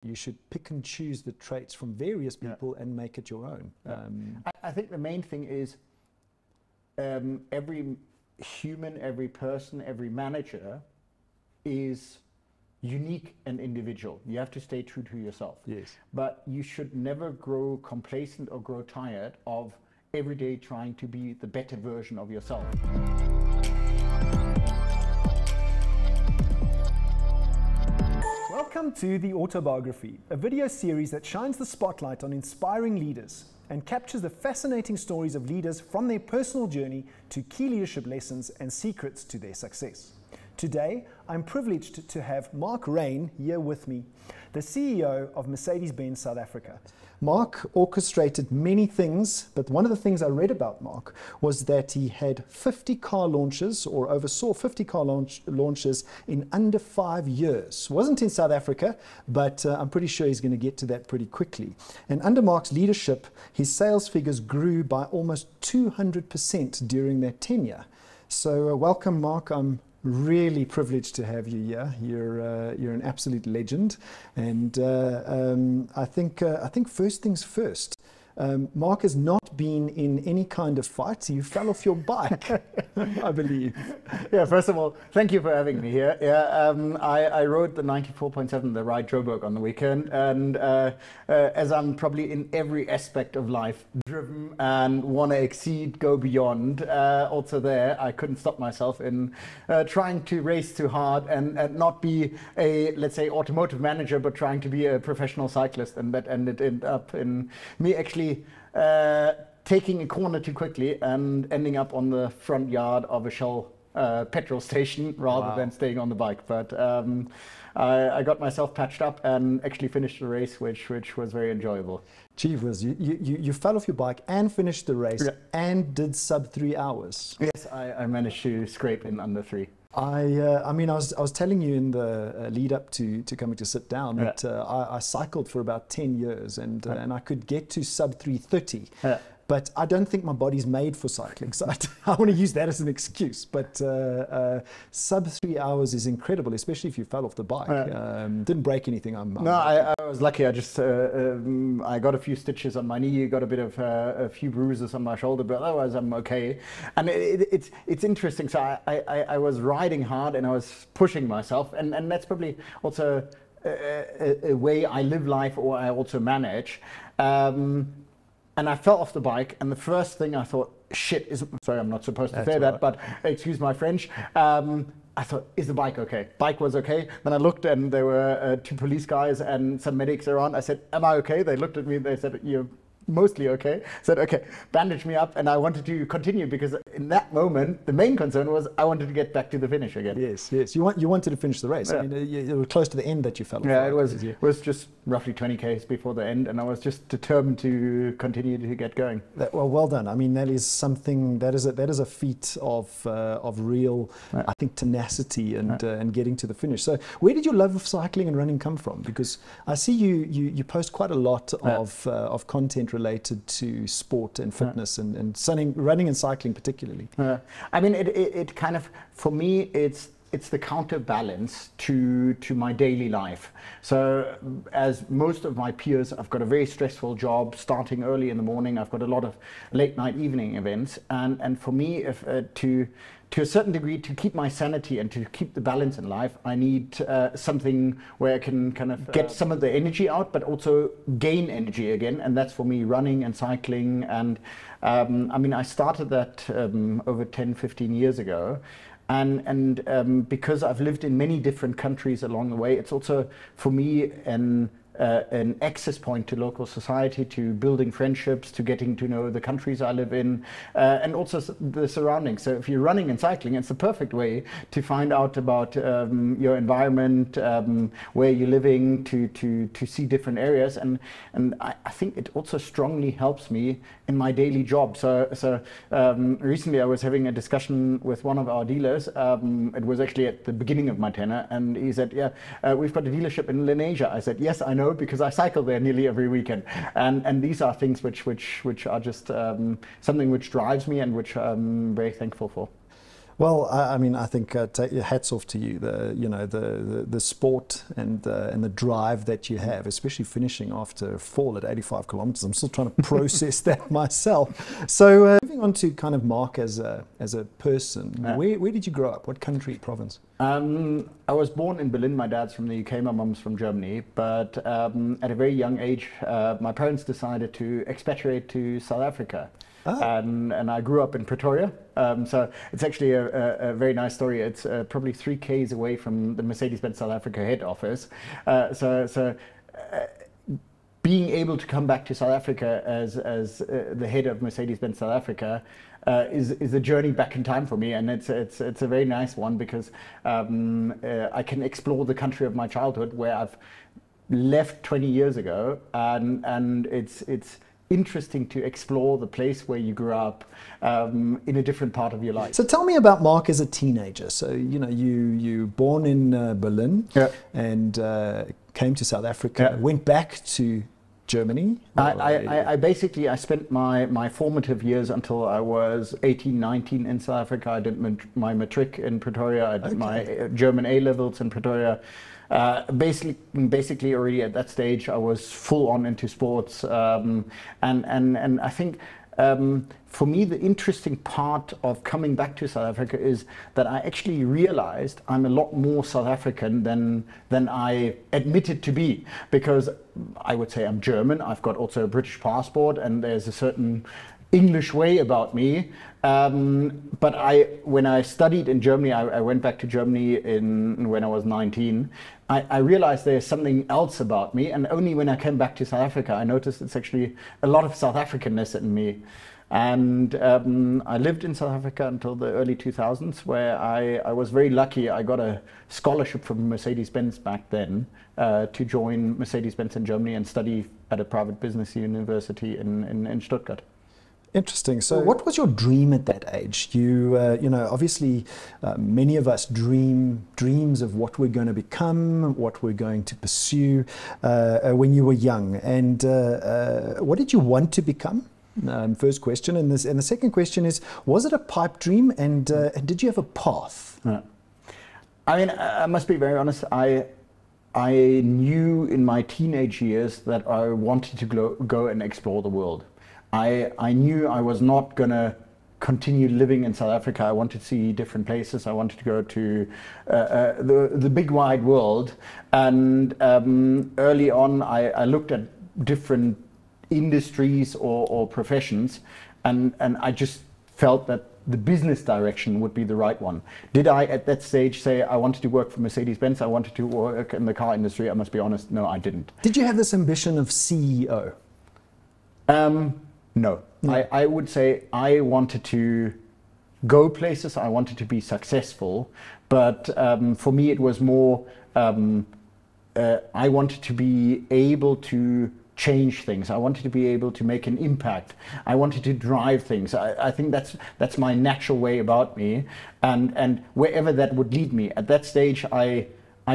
You should pick and choose the traits from various people and make it your own. I think the main thing is every human, every person, every manager is unique and individual. You have to stay true to yourself. Yes. But you should never grow complacent or grow tired of every day trying to be the better version of yourself. Welcome to the AutoBiography, a video series that shines the spotlight on inspiring leaders and captures the fascinating stories of leaders from their personal journey to key leadership lessons and secrets to their success. Today, I'm privileged to have Mark Raine here with me, the CEO of Mercedes-Benz South Africa. Mark orchestrated many things, but one of the things I read about Mark was that he had 50 car launches, or oversaw 50 car launches in under 5 years. Wasn't in South Africa, but I'm pretty sure he's going to get to that pretty quickly. And under Mark's leadership, his sales figures grew by almost 200% during that tenure. So welcome, Mark. I'm really privileged to have you here. You're an absolute legend, and I think first things first. Mark has not been in any kind of fight. You fell off your bike, I believe. Yeah, first of all, thank you for having me here. Yeah, I rode the 94.7, the Ride Joburg, on the weekend, and as I'm probably in every aspect of life driven and want to exceed, go beyond, also there, I couldn't stop myself in trying to race too hard and not be a, let's say, automotive manager, but trying to be a professional cyclist, and that ended up in me actually taking a corner too quickly and ending up on the front yard of a Shell petrol station rather than staying on the bike. But I got myself patched up and actually finished the race, which was very enjoyable. Gee whiz, you fell off your bike and finished the race and did sub 3 hours. Yes, I managed to scrape in under 3. I mean, I was telling you in the lead up to coming to sit down that I cycled for about 10 years and I could get to sub 3:30. But I don't think my body's made for cycling, so I want to use that as an excuse. But sub 3 hours is incredible, especially if you fell off the bike. Didn't break anything. I was lucky. I just I got a few stitches on my knee, got a bit of a few bruises on my shoulder, but otherwise I'm okay. And it's interesting. So I was riding hard and I was pushing myself, and that's probably also a way I live life, or I also manage. And I fell off the bike, and the first thing I thought, shit, sorry, I'm not supposed to say that, but excuse my French. I thought, is the bike okay? Bike was okay. Then I looked, and there were 2 police guys and some medics around. I said, am I okay? They looked at me, they said, you're mostly okay. I said, okay, bandage me up, and I wanted to continue, because in that moment, the main concern was I wanted to get back to the finish again. Yes, yes. You wanted to finish the race. I mean, it was close to the end that you fell off. Yeah, it was just roughly 20 k's before the end, and I was just determined to continue to get going. Well done. I mean, that is something, that is a feat of real, I think, tenacity and getting to the finish. So where did your love of cycling and running come from? Because I see you post quite a lot of content related to sport and fitness and running and cycling particularly. I mean, it kind of, for me, it's the counterbalance to my daily life. So as most of my peers, I've got a very stressful job starting early in the morning. I've got a lot of late night evening events, and for me, if to a certain degree, to keep my sanity and to keep the balance in life, I need something where I can kind of get some of the energy out, but also gain energy again. And that's for me running and cycling. And I mean, I started that over 10, 15 years ago. And because I've lived in many different countries along the way, it's also for me an access point to local society, to building friendships, to getting to know the countries I live in, and also the surroundings. So if you're running and cycling, it's the perfect way to find out about your environment, where you're living, to see different areas, and I think it also strongly helps me in my daily job. So recently I was having a discussion with one of our dealers. It was actually at the beginning of my tenure, and he said, yeah, we've got a dealership in Lenasia. I said, yes, I know, because I cycle there nearly every weekend. And these are things which are just something which drives me and which I'm very thankful for. Well, I mean, I think hats off to you. The sport and the drive that you have, especially finishing after a fall at 85 kilometers. I'm still trying to process that myself. So moving on to kind of Mark as a person, where did you grow up? What country, province? I was born in Berlin. My dad's from the UK, my mum's from Germany. But at a very young age, my parents decided to expatriate to South Africa. And I grew up in Pretoria, so it's actually a very nice story. It's probably 3 km away from the Mercedes-Benz South Africa head office. So being able to come back to South Africa as the head of Mercedes-Benz South Africa is a journey back in time for me, and it's a very nice one because I can explore the country of my childhood where I've left 20 years ago, and it's interesting to explore the place where you grew up in a different part of your life. So tell me about Mark as a teenager. So, you born in Berlin, and came to South Africa, went back to Germany. I basically spent my formative years until I was 18, 19 in South Africa. I did my matric in Pretoria. I did my German A levels in Pretoria. Basically already at that stage I was full on into sports, and I think for me the interesting part of coming back to South Africa is that I actually realized I'm a lot more South African than I admitted to be, because I would say I'm German, I've got also a British passport, and there's a certain English way about me, but when I studied in Germany, I went back to Germany when I was 19. I realized there's something else about me, and only when I came back to South Africa I noticed it's actually a lot of South Africanness in me. And I lived in South Africa until the early 2000s, where I was very lucky. I got a scholarship from Mercedes-Benz back then to join Mercedes-Benz in Germany and study at a private business university in Stuttgart. Interesting. So what was your dream at that age? You obviously many of us dreams of what we're going to become, what we're going to pursue when you were young. And what did you want to become? First question. And the second question is, was it a pipe dream, and did you have a path? I mean, I must be very honest. I knew in my teenage years that I wanted to go and explore the world. I knew I was not going to continue living in South Africa. I wanted to see different places. I wanted to go to the big wide world. And early on, I looked at different industries or professions, and I just felt that the business direction would be the right one. Did I at that stage say I wanted to work for Mercedes-Benz? I wanted to work in the car industry? I must be honest, no, I didn't. Did you have this ambition of CEO? No. I would say I wanted to go places, I wanted to be successful, but for me it was more, I wanted to be able to change things. I wanted to be able to make an impact. I wanted to drive things. I think that's my natural way about me, and wherever that would lead me. At that stage I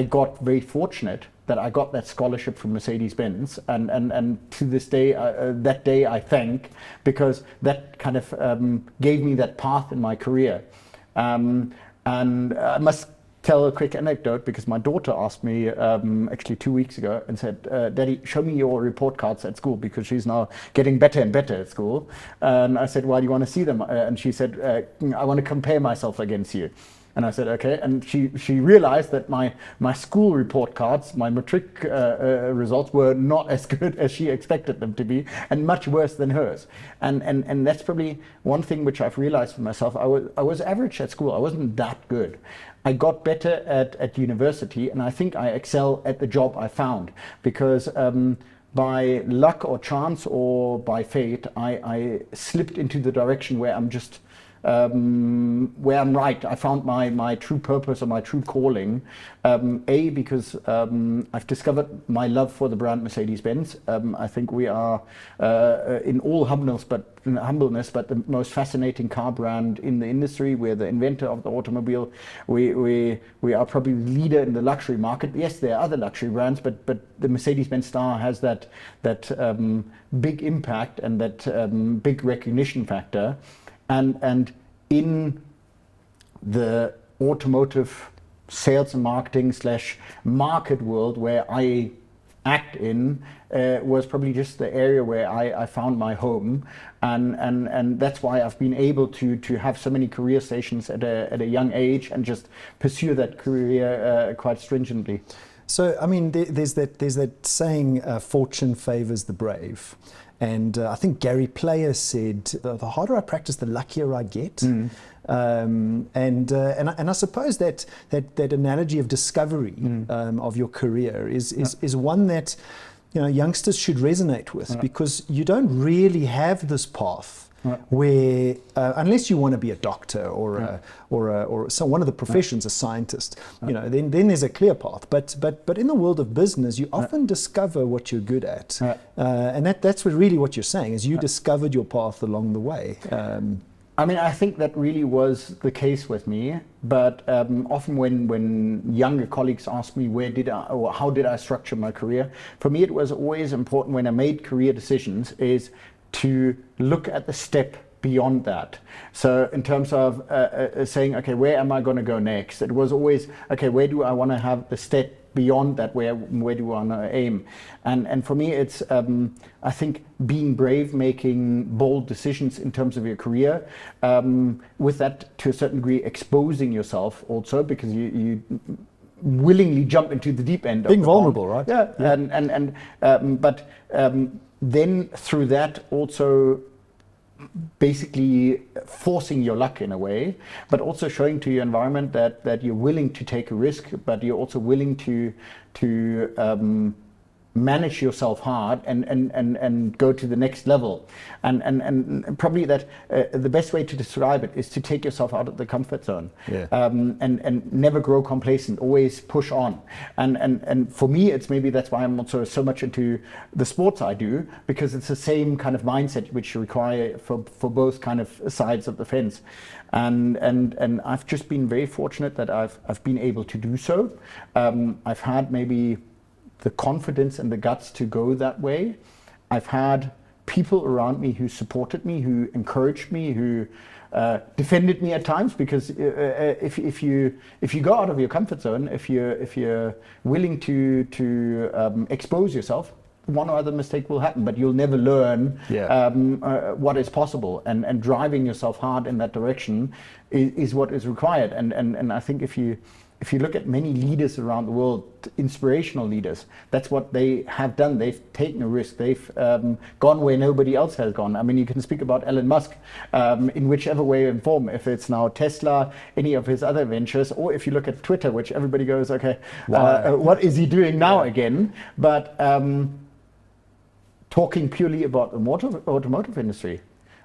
got very fortunate that I got that scholarship from Mercedes-Benz, and to this day, that day I thank, because that kind of gave me that path in my career. And I must tell a quick anecdote, because my daughter asked me actually 2 weeks ago and said, Daddy, show me your report cards at school, because she's now getting better and better at school. And I said, why do you want to see them? And she said, I want to compare myself against you. And I said, okay. And she realized that my school report cards, my matric results were not as good as she expected them to be, and much worse than hers. And that's probably one thing which I've realized for myself. I was average at school. I wasn't that good. I got better at university, and I think I excel at the job I found, because by luck or chance or by fate, I slipped into the direction where I'm just where I'm right. I found my true purpose or my true calling. Because I've discovered my love for the brand Mercedes-Benz. I think we are, in all humbleness, but the most fascinating car brand in the industry. We're the inventor of the automobile. We are probably the leader in the luxury market. Yes, there are other luxury brands, but the Mercedes-Benz star has that big impact and that big recognition factor. And in the automotive sales and marketing / market world where I act in was probably just the area where I found my home, and that's why I've been able to have so many career stations at a young age and just pursue that career quite stringently. So, I mean, there's that saying, fortune favors the brave. And I think Gary Player said, the harder I practice, the luckier I get. And I suppose that analogy of discovery of your career is one that, you know, youngsters should resonate with, because you don't really have this path where, unless you want to be a doctor or so one of the professions, a scientist, you know, then there's a clear path. But in the world of business, you often discover what you're good at, and that's really what you're saying, is you discovered your path along the way. I mean, I think that really was the case with me, but often when younger colleagues ask me how did I structure my career, for me it was always important when I made career decisions is to look at the step beyond that. So in terms of saying, okay, where am I going to go next? It was always, okay, where do I want to have the step beyond that? Where do I want to aim? And for me, it's I think being brave, making bold decisions in terms of your career. With that, to a certain degree, exposing yourself also, because you willingly jump into the deep end. Being vulnerable, right? Yeah. But then through that also basically forcing your luck in a way, but also showing to your environment that you're willing to take a risk, but you're also willing to manage yourself hard and go to the next level. And probably that the best way to describe it is to take yourself out of the comfort zone, and never grow complacent, always push on. And for me, it's maybe that's why I'm also so much into the sports I do, because it's the same kind of mindset which you require for both kind of sides of the fence. And I've just been very fortunate that I've been able to do so. I've had maybe the confidence and the guts to go that way. I've had people around me who supported me, who encouraged me, who defended me at times, because if you go out of your comfort zone, if you're willing to expose yourself, one or other mistake will happen, but you'll never learn what is possible. And driving yourself hard in that direction is what is required. And I think if you look at many leaders around the world, inspirational leaders, that's what they have done. They've taken a risk. They've gone where nobody else has gone. I mean, you can speak about Elon Musk in whichever way and form, if it's now Tesla, any of his other ventures, or if you look at Twitter, which everybody goes, okay, what is he doing now again? But talking purely about the automotive industry,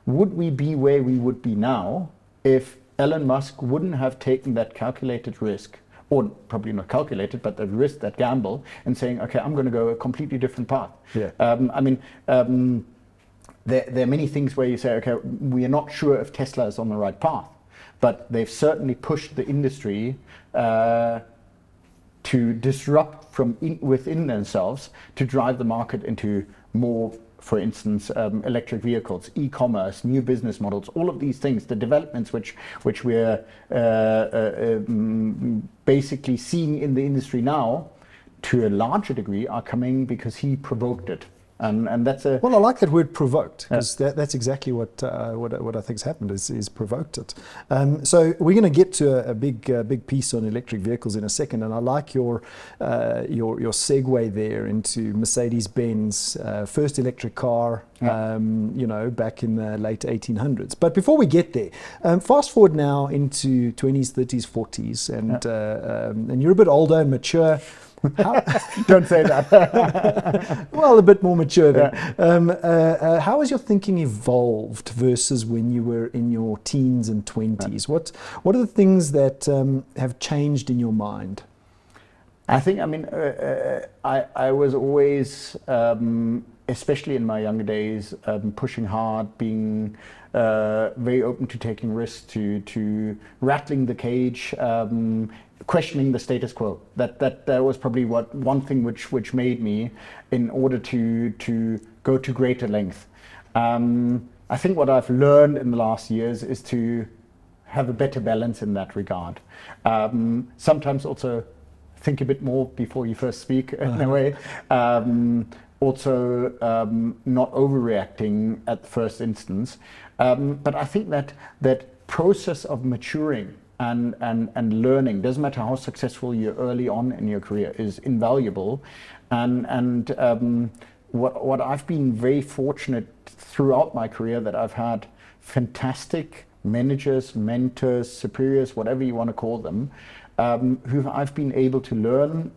would we be where we would be now if Elon Musk wouldn't have taken that calculated risk, or probably not calculated, but the risk, that gamble, and saying, okay, I'm going to go a completely different path. I mean, there are many things where you say, okay, we are not sure if Tesla is on the right path, but they've certainly pushed the industry to disrupt from within themselves to drive the market into more, for instance, electric vehicles, e-commerce, new business models, all of these things, the developments which we're basically seeing in the industry now, to a larger degree, are coming because he provoked it. And that's a... Well, I like that word provoked, because that's exactly what I think's happened, is provoked it. So we're going to get to a big piece on electric vehicles in a second, and I like your segue there into Mercedes-Benz, first electric car, you know, back in the late 1800s. But before we get there, fast forward now into 20s, 30s, 40s, and you're a bit older and mature. Don't say that. Well, a bit more mature then. How has your thinking evolved versus when you were in your teens and 20s? What are the things that have changed in your mind? I think, I mean, I was always, especially in my younger days, pushing hard, being very open to taking risks, to rattling the cage, questioning the status quo. That was probably one thing which made me, in order to go to greater length. I think what I've learned in the last years is to have a better balance in that regard. Sometimes also think a bit more before you first speak, in a way. Also, not overreacting at the first instance. But I think that process of maturing and learning, doesn't matter how successful you're early on in your career, is invaluable. And what I've been very fortunate throughout my career, that I've had fantastic managers, mentors, superiors, whatever you want to call them, who I've been able to learn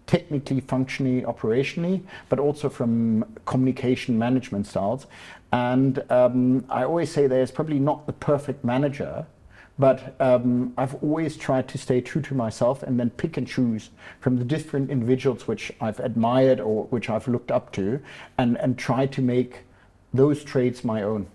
technically, functionally, operationally, but also from communication management styles. And I always say there's probably not the perfect manager, but I've always tried to stay true to myself and then pick and choose from the different individuals which I've admired or which I've looked up to, and try to make those traits my own.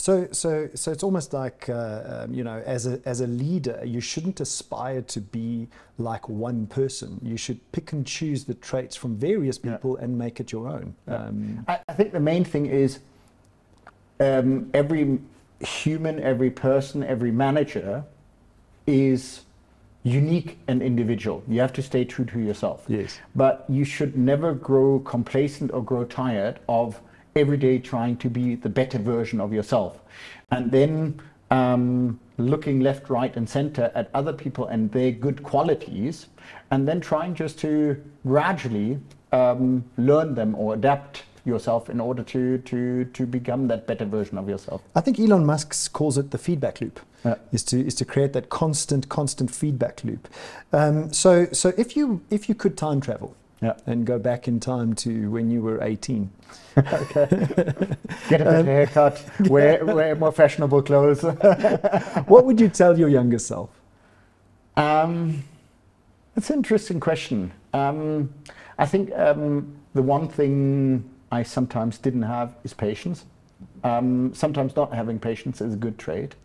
So it's almost like, you know, as a leader, you shouldn't aspire to be like one person. You should pick and choose the traits from various people and make it your own. I think the main thing is every human, every person, every manager is unique and individual. You have to stay true to yourself. Yes. But you should never grow complacent or grow tired of every day trying to be the better version of yourself, and then looking left, right and center at other people and their good qualities, and then trying just to gradually learn them or adapt yourself in order to become that better version of yourself. I think Elon Musk calls it the feedback loop. Is to create that constant feedback loop. So if you could time travel and go back in time to when you were 18. Okay. Get a better haircut, wear more fashionable clothes. What would you tell your younger self? That's an interesting question. I think the one thing I sometimes didn't have is patience. Sometimes not having patience is a good trait,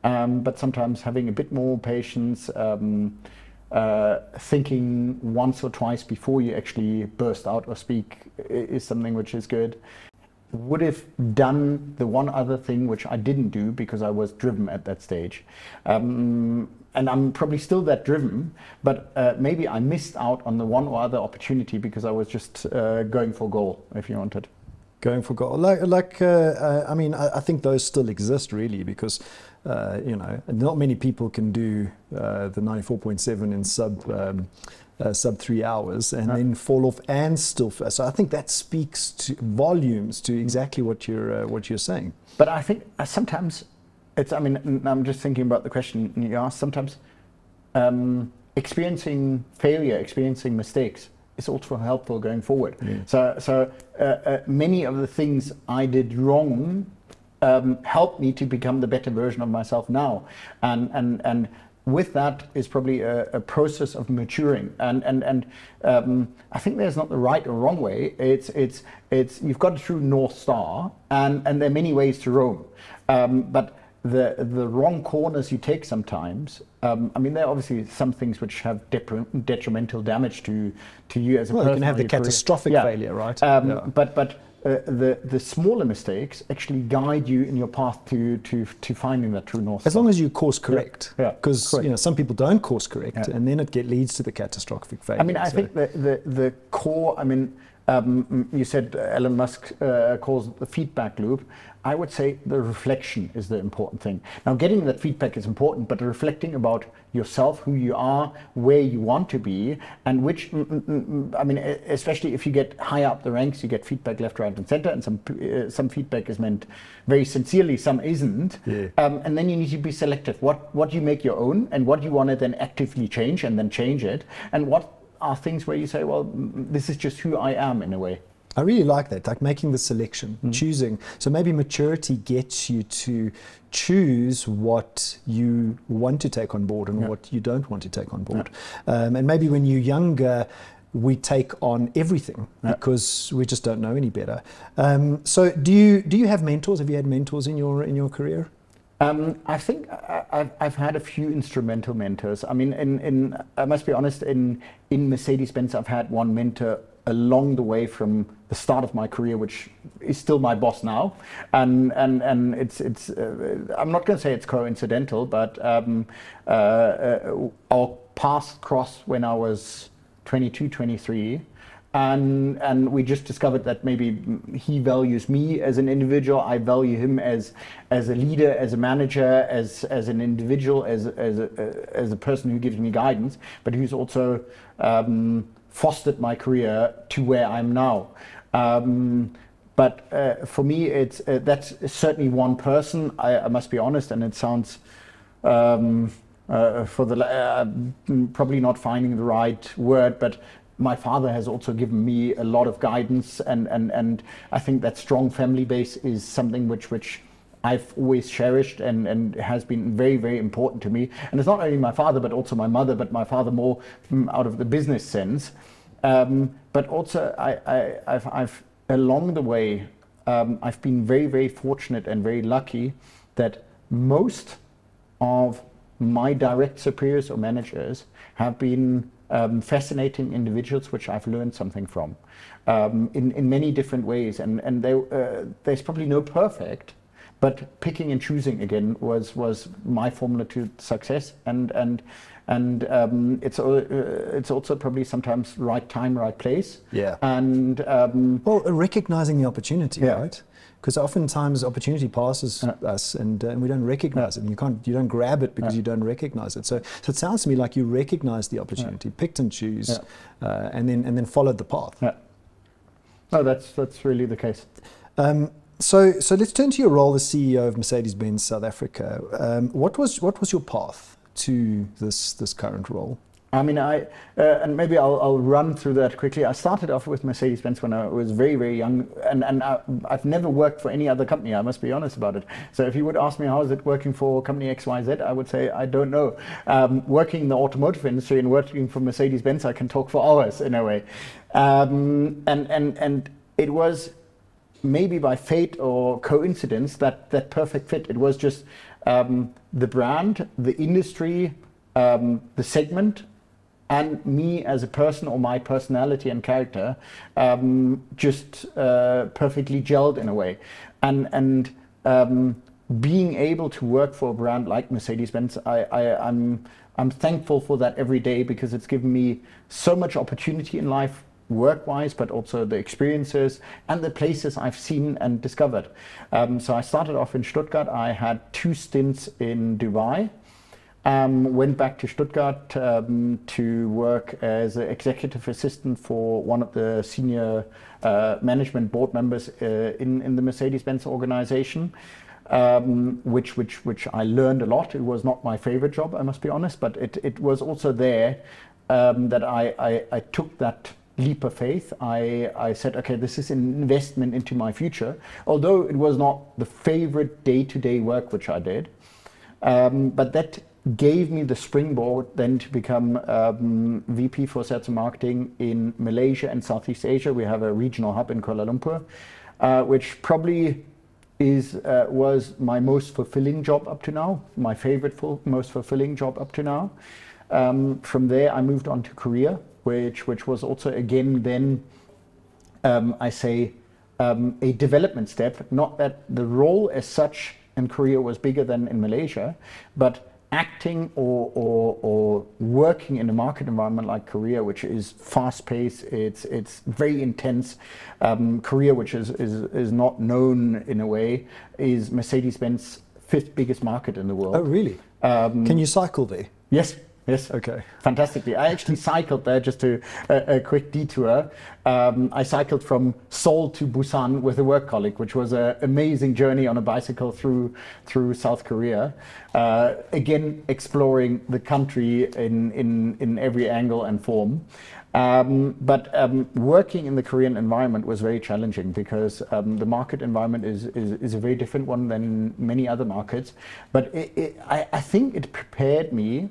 but sometimes having a bit more patience, thinking once or twice before you actually burst out or speak is something which is good. Would have done the one other thing which I didn't do because I was driven at that stage. And I'm probably still that driven, but maybe I missed out on the one or other opportunity because I was just going for goal, if you wanted. Going for goal. I mean, I think those still exist really, because you know, not many people can do the 94.7 in sub 3 hours and then fall off and still. So I think that speaks to volumes to exactly what you're saying. But I think sometimes it's, I mean, I'm just thinking about the question you asked. Sometimes experiencing failure, experiencing mistakes is also helpful going forward. Yeah. So many of the things I did wrong helped me to become the better version of myself now, and with that is probably a process of maturing, and I think there's not the right or wrong way. It's you've got a true North Star, and there are many ways to roam, but the wrong corners you take sometimes. I mean, there are obviously some things which have detrimental damage to you as a person. You can have the catastrophic failure, right? But the smaller mistakes actually guide you in your path to finding that true North Star. As long as you course correct, because you know, some people don't course correct, and then it leads to the catastrophic failure. I mean, I think the core. I mean, you said Elon Musk calls it the feedback loop. I would say the reflection is the important thing. Now, getting that feedback is important, but reflecting about yourself, who you are, where you want to be, and which, I mean, especially if you get high up the ranks, you get feedback left, right, and center, and some feedback is meant very sincerely, some isn't. Yeah. And then you need to be selective. What you make your own, and what you want to then actively change, and then change it, and what are things where you say, well, this is just who I am in a way. I really like that, like making the selection, choosing. So maybe maturity gets you to choose what you want to take on board and what you don't want to take on board. And maybe when you're younger, we take on everything because we just don't know any better. So do you have mentors? Have you had mentors in your career? I think I've had a few instrumental mentors. I mean, I must be honest, in Mercedes-Benz, I've had one mentor along the way from the start of my career, which is still my boss now, and it's I'm not going to say it's coincidental, but our paths crossed when I was 22, 23. And we just discovered that maybe he values me as an individual, I value him as a leader, as a manager, as an individual, as a person who gives me guidance, but who's also fostered my career to where I'm now. But for me, it's that's certainly one person. I must be honest, and it sounds probably not finding the right word, but my father has also given me a lot of guidance, and I think that strong family base is something which I've always cherished and has been very, very important to me. And it's not only my father, but also my mother, but my father more out of the business sense. But also I've along the way, I've been very, very fortunate and very lucky that most of my direct superiors or managers have been fascinating individuals which I've learned something from in many different ways, and there's probably no perfect, but picking and choosing again was my formula to success, and it's also probably sometimes right time, right place. Yeah. And well, recognizing the opportunity, right? Because oftentimes opportunity passes us, and we don't recognize it. And you don't grab it because you don't recognize it. So it sounds to me like you recognized the opportunity, picked and choose, and then followed the path. Yeah. No, that's really the case. So let's turn to your role as CEO of Mercedes-Benz South Africa. What was your path to this current role? I mean, and maybe I'll run through that quickly. I started off with Mercedes-Benz when I was very, very young, and I've never worked for any other company, I must be honest about it. So if you would ask me how is it working for company XYZ, I would say I don't know. Working in the automotive industry and working for Mercedes-Benz, I can talk for hours in a way. And it was maybe by fate or coincidence that perfect fit. It was just the brand, the industry, the segment, and me as a person, or my personality and character, just perfectly gelled in a way. And being able to work for a brand like Mercedes-Benz, I'm thankful for that every day, because it's given me so much opportunity in life, work-wise, but also the experiences and the places I've seen and discovered. So I started off in Stuttgart. I had 2 stints in Dubai. Went back to Stuttgart to work as an executive assistant for one of the senior management board members in the Mercedes-Benz organization, which I learned a lot. It was not my favorite job, I must be honest, but it was also there that I took that leap of faith. I said, okay, this is an investment into my future, although it was not the favorite day-to-day work which I did, but that gave me the springboard then to become VP for sales and marketing in Malaysia and Southeast Asia. We have a regional hub in Kuala Lumpur, which probably was my most fulfilling job up to now, my favorite most fulfilling job up to now. From there I moved on to Korea, which was also again then I say a development step. Not that the role as such in Korea was bigger than in Malaysia, but acting or working in a market environment like Korea, which is fast-paced, it's very intense. Korea, which is not known in a way, is Mercedes-Benz 5th biggest market in the world. Oh, really? Can you cycle there? Yes. Yes. Okay. Fantastically. I actually cycled there, just to a quick detour. I cycled from Seoul to Busan with a work colleague, which was an amazing journey on a bicycle through South Korea. Again, exploring the country in every angle and form. But working in the Korean environment was very challenging, because the market environment is a very different one than many other markets. But I think it prepared me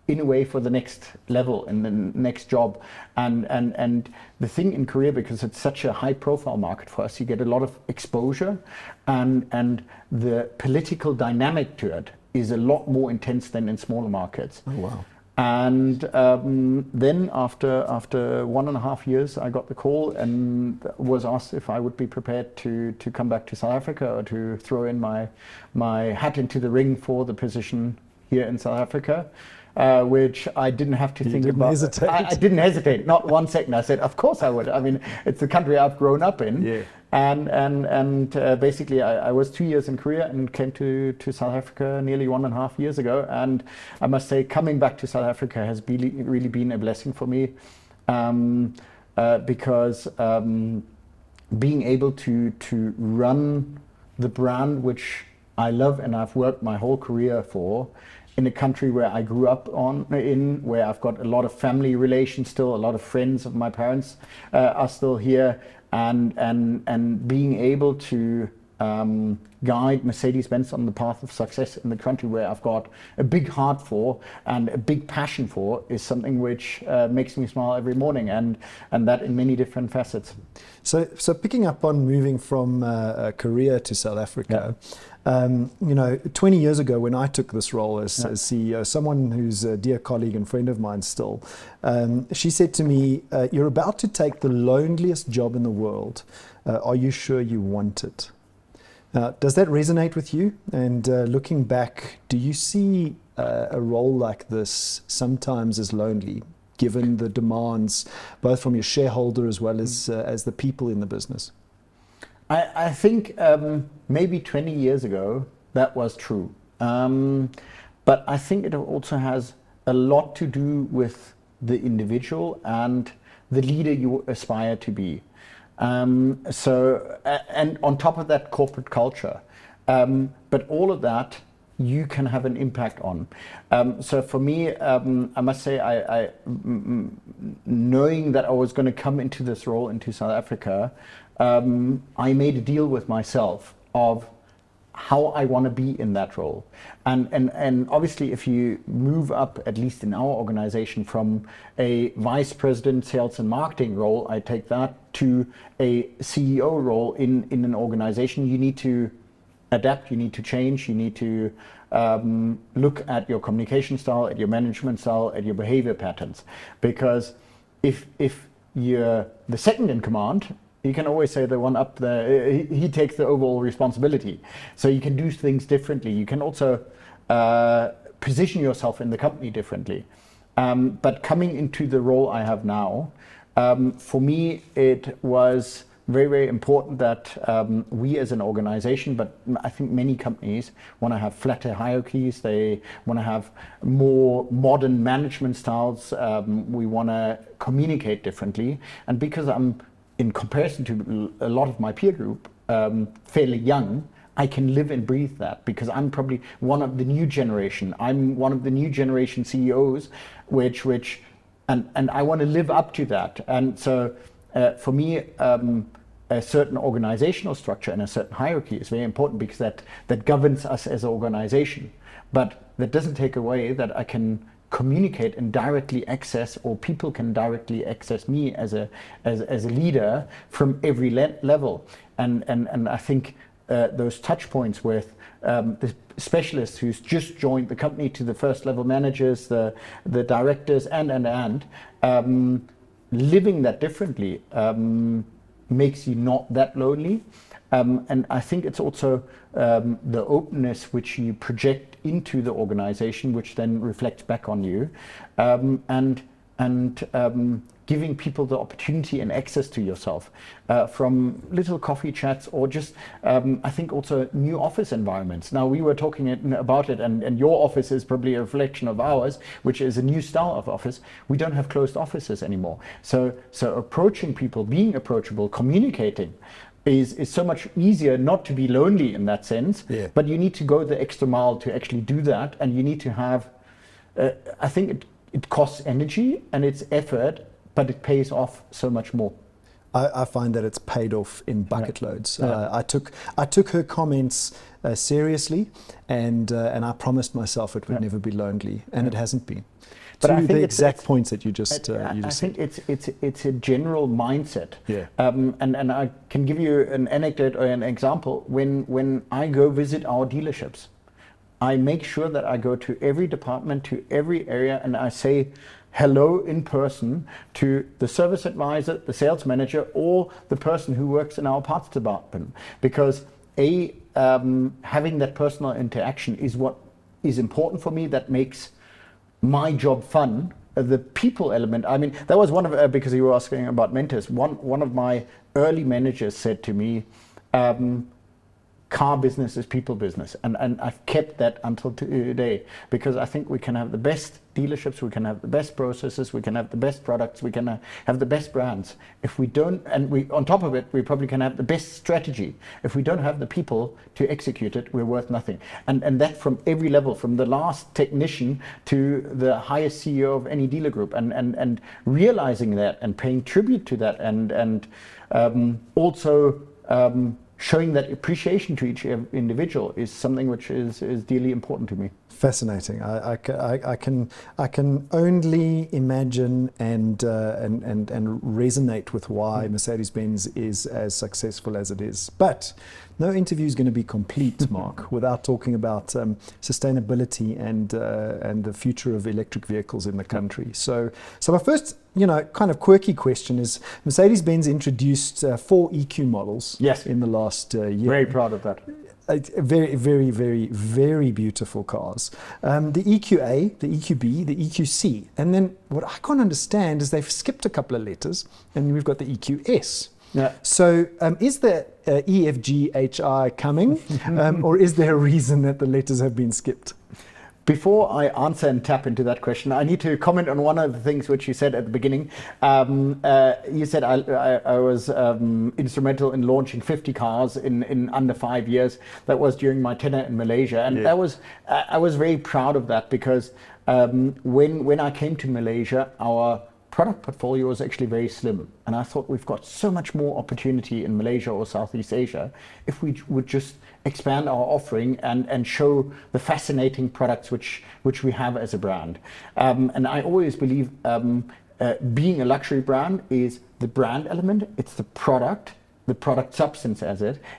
in a way for the next level and the next job, and the thing in Korea, because it's such a high profile market for us, you get a lot of exposure, and the political dynamic to it is a lot more intense than in smaller markets. Oh, wow. And then after 1.5 years, I got the call and was asked if I would be prepared to come back to South Africa, or to throw in my hat into the ring for the position here in South Africa, which I didn't have to think about. Hesitate. I didn't hesitate, not 1 second. I said, of course I would. I mean, it's the country I've grown up in. Yeah. And basically I was 2 years in Korea and came to South Africa nearly 1.5 years ago. And I must say, coming back to South Africa has really been a blessing for me, because being able to run the brand which I love and I've worked my whole career for, in a country where I grew up where I've got a lot of family relations still, a lot of friends of my parents are still here, and being able to guide Mercedes-Benz on the path of success in the country where I've got a big heart for and a big passion for is something which makes me smile every morning, and that in many different facets. So picking up on moving from Korea to South Africa, you know, 20 years ago when I took this role as CEO, someone who's a dear colleague and friend of mine still, she said to me, "You're about to take the loneliest job in the world. Are you sure you want it?" Does that resonate with you? And looking back, do you see a role like this sometimes as lonely, given the demands both from your shareholder as well as the people in the business? I think maybe 20 years ago that was true, but I think it also has a lot to do with the individual and the leader you aspire to be. And on top of that, corporate culture, but all of that you can have an impact on. So for me, I must say, knowing that I was going to come into this role into South Africa, I made a deal with myself of how I want to be in that role. And obviously, if you move up, at least in our organization, from a vice president sales and marketing role, I take that, to a CEO role in an organization, you need to adapt, you need to change, you need to look at your communication style, at your management style, at your behavior patterns. Because if you're the second in command, you can always say the one up there, he takes the overall responsibility. So you can do things differently. You can also position yourself in the company differently. But coming into the role I have now, for me, it was very, very important that we as an organization, but I think many companies want to have flatter hierarchies. They want to have more modern management styles. We want to communicate differently. And because I'm, in comparison to a lot of my peer group, fairly young, I can live and breathe that, because I'm probably one of the new generation. I'm one of the new generation CEOs, and I want to live up to that. And so for me, a certain organizational structure and a certain hierarchy is very important, because that governs us as an organization. But that doesn't take away that I can communicate and directly access, or people can directly access me as a leader from every level. And I think those touch points with the specialists who's just joined the company, to the first level managers, the directors, and living that differently makes you not that lonely. And I think it's also the openness which you project into the organization, which then reflects back on you, and giving people the opportunity and access to yourself, from little coffee chats, or just I think also new office environments. Now, we were talking about it, and your office is probably a reflection of ours, which is a new style of office. We don't have closed offices anymore. So approaching people, being approachable, communicating is so much easier, not to be lonely in that sense. Yeah. But you need to go the extra mile to actually do that, and you need to have I think it costs energy and it's effort, but it pays off so much more. I find that it's paid off in bucket loads. I took her comments seriously, and I promised myself it would never be lonely, and it hasn't been. But I think the exact points that you just said. I think it's a general mindset. Yeah. And I can give you an anecdote or an example. When I go visit our dealerships, I make sure that I go to every department, to every area, and I say hello in person to the service advisor, the sales manager, or the person who works in our parts department. Because having that personal interaction is what is important for me. That makes my job fun. The people element, I mean, that was one of, because you were asking about mentors, one of my early managers said to me, car business is people business, and I've kept that until today, because I think we can have the best dealerships, we can have the best processes, we can have the best products, we can have the best brands. If we don't, and we on top of it, we probably can have the best strategy. If we don't have the people to execute it, we're worth nothing. And that from every level, from the last technician to the highest CEO of any dealer group, and realizing that and paying tribute to that, and also showing that appreciation to each individual is something which is dearly important to me. Fascinating. I can only imagine and resonate with why Mercedes-Benz is as successful as it is. But no interview is going to be complete, Mark, without talking about sustainability and the future of electric vehicles in the country. So my first, kind of quirky question is: Mercedes-Benz introduced 4 EQ models. Yes. In the last year. Very proud of that. Very, very, very, very beautiful cars. The EQA, the EQB, the EQC. And then what I can't understand is they've skipped a couple of letters, and we've got the EQS. Yeah. So is the EFGHI coming, or is there a reason that the letters have been skipped? Before I answer and tap into that question, I need to comment on one of the things which you said at the beginning. You said I was instrumental in launching 50 cars in under 5 years. That was during my tenure in Malaysia, and I was very proud of that, because when I came to Malaysia, our product portfolio was actually very slim, and I thought we've got so much more opportunity in Malaysia or Southeast Asia if we would just expand our offering and show the fascinating products which we have as a brand. And I always believe being a luxury brand is the brand element, it's the product substance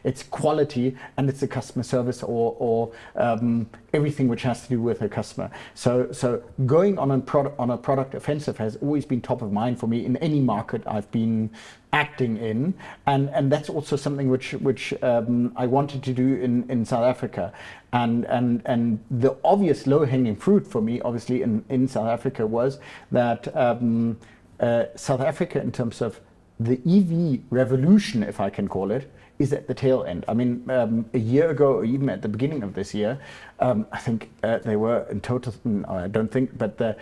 it's quality, and it's the customer service or everything which has to do with a customer. So going on a product offensive has always been top of mind for me in any market I've been acting in, and that's also something which I wanted to do in South Africa. And the obvious low-hanging fruit for me, obviously, in South Africa was that South Africa, in terms of the EV revolution, if I can call it, is at the tail end. I mean, a year ago, or even at the beginning of this year, I think they were in total, I don't think, but the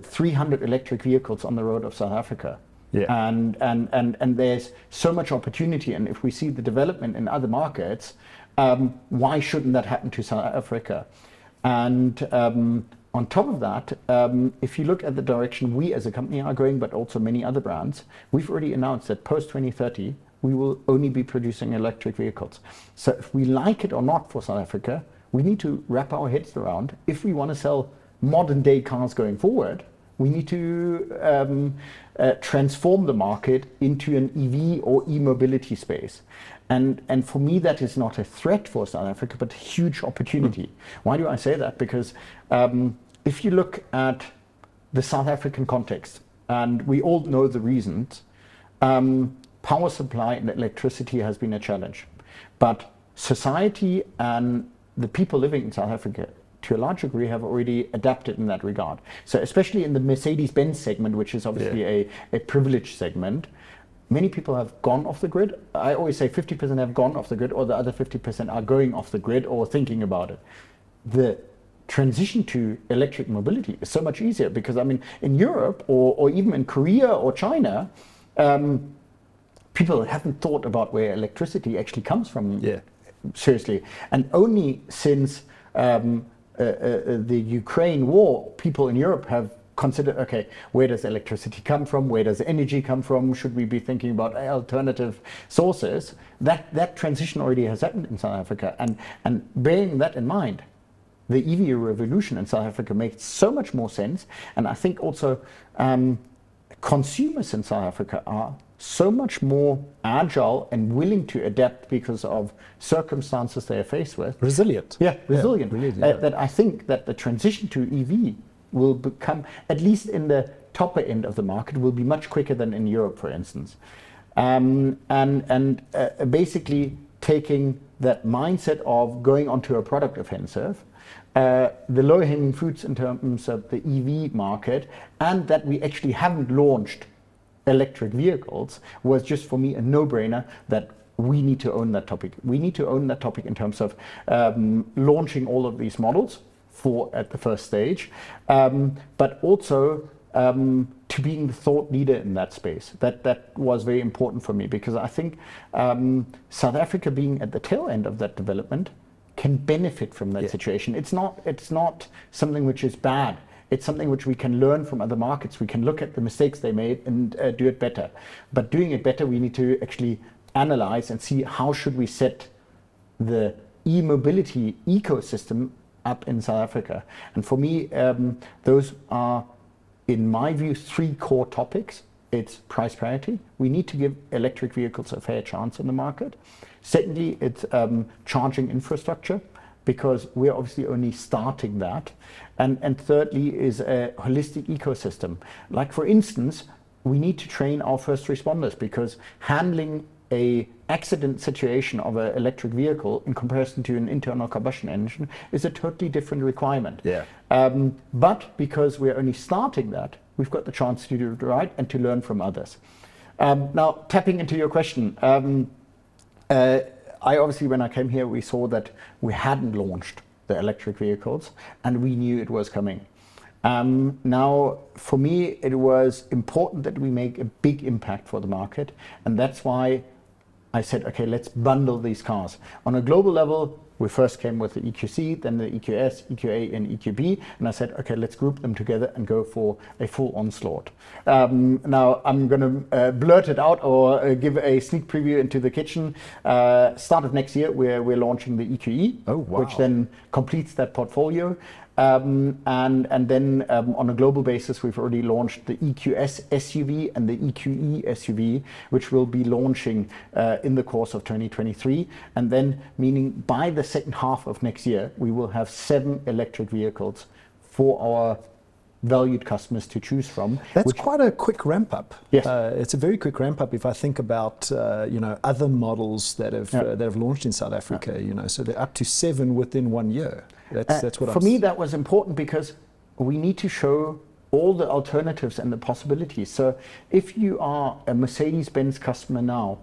300 electric vehicles on the road of South Africa. Yeah. And there's so much opportunity, and if we see the development in other markets, why shouldn't that happen to South Africa? And on top of that, if you look at the direction we as a company are going, but also many other brands, we've already announced that post 2030, we will only be producing electric vehicles. So if we like it or not for South Africa, we need to wrap our heads around, if we want to sell modern day cars going forward, we need to transform the market into an EV or e-mobility space. And for me, that is not a threat for South Africa, but a huge opportunity. Why do I say that? Because if you look at the South African context, and we all know the reasons, power supply and electricity has been a challenge. But society and the people living in South Africa, to a large degree, have already adapted in that regard. So especially in the Mercedes-Benz segment, which is obviously a privileged segment, many people have gone off the grid. I always say 50% have gone off the grid, or the other 50% are going off the grid or thinking about it. The transition to electric mobility is so much easier, because I mean, in Europe or even in Korea or China, people haven't thought about where electricity actually comes from. Yeah. Seriously. And only since the Ukraine war, people in Europe have considered, okay, where does electricity come from? Where does energy come from? Should we be thinking about alternative sources? That transition already has happened in South Africa. And bearing that in mind, the EV revolution in South Africa makes so much more sense. And I think also consumers in South Africa are so much more agile and willing to adapt because of circumstances they are faced with. Resilient. Yeah, resilient. Yeah, that I think that the transition to EV will become, at least in the topper end of the market, will be much quicker than in Europe, for instance. Basically taking that mindset of going onto a product offensive, the low-hanging fruits in terms of the EV market, and that we actually haven't launched electric vehicles, was just for me a no-brainer that we need to own that topic. We need to own that topic in terms of launching all of these models at the first stage, but also to being the thought leader in that space. That was very important for me, because I think South Africa, being at the tail end of that development, can benefit from that situation. It's not something which is bad. It's something which we can learn from other markets. We can look at the mistakes they made and do it better. But doing it better, we need to actually analyze and see how should we set the e-mobility ecosystem up in South Africa. And for me, those are, in my view, 3 core topics. It's price parity. We need to give electric vehicles a fair chance in the market. Secondly, it's charging infrastructure, because we're obviously only starting that. And thirdly is a holistic ecosystem. Like, for instance, we need to train our first responders, because handling a accident situation of an electric vehicle in comparison to an internal combustion engine is a totally different requirement. Yeah. But because we're only starting that, we've got the chance to do it right and to learn from others. Now, tapping into your question, I obviously, when I came here, we saw that we hadn't launched the electric vehicles, and we knew it was coming. Now, for me, it was important that we make a big impact for the market, and that's why I said, okay, let's bundle these cars. On a global level, we first came with the EQC, then the EQS, EQA, and EQB, and I said, okay, let's group them together and go for a full onslaught. Now, I'm going to blurt it out or give a sneak preview into the kitchen. Start of next year, we're launching the EQE, which then completes that portfolio. And then on a global basis, we've already launched the EQS SUV and the EQE SUV, which will be launching in the course of 2023. And then, meaning by the second half of next year, we will have 7 electric vehicles for our valued customers to choose from. That's quite a quick ramp up. Yes. It's a very quick ramp up if I think about other models that have launched in South Africa. So they're up to 7 within 1 year. That's what for me, that was important, because we need to show all the alternatives and the possibilities. So if you are a Mercedes-Benz customer now,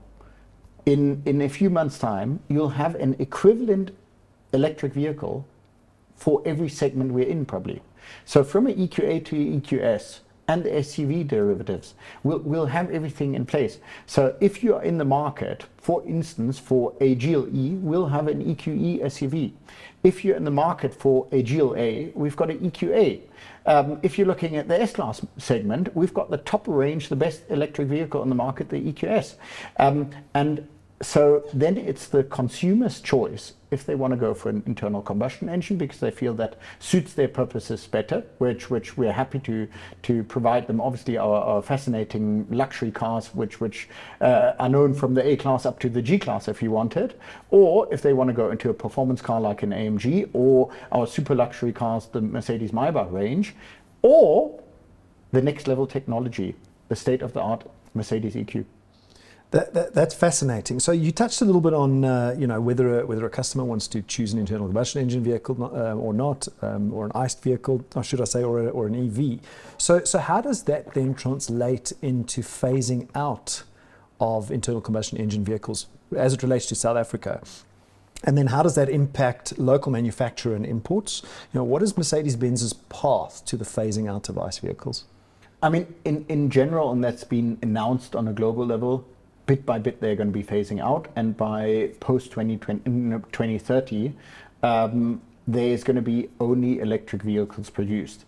in a few months' time, you'll have an equivalent electric vehicle for every segment we're in, probably. So from an EQA to EQS and the SUV derivatives, we'll have everything in place. So if you are in the market, for instance, for a GLE, we'll have an EQE SUV. If you're in the market for a GLA, we've got an EQA. If you're looking at the S-Class segment, we've got the top range, the best electric vehicle on the market, the EQS. And so then it's the consumer's choice if they want to go for an internal combustion engine because they feel that suits their purposes better, which we're happy to provide them. Obviously, our fascinating luxury cars, which are known from the A-Class up to the G-Class if you want it, or if they want to go into a performance car like an AMG, or our super luxury cars, the Mercedes-Maybach range, or the next level technology, the state-of-the-art Mercedes EQ. That's fascinating. So you touched a little bit on whether a customer wants to choose an internal combustion engine vehicle or not, or an ICE vehicle, or should I say, or an EV. So how does that then translate into phasing out of internal combustion engine vehicles as it relates to South Africa? And then how does that impact local manufacture and imports? What is Mercedes-Benz's path to the phasing out of ICE vehicles? I mean, in general, and that's been announced on a global level, bit by bit they're going to be phasing out, and by post 2030 there's going to be only electric vehicles produced.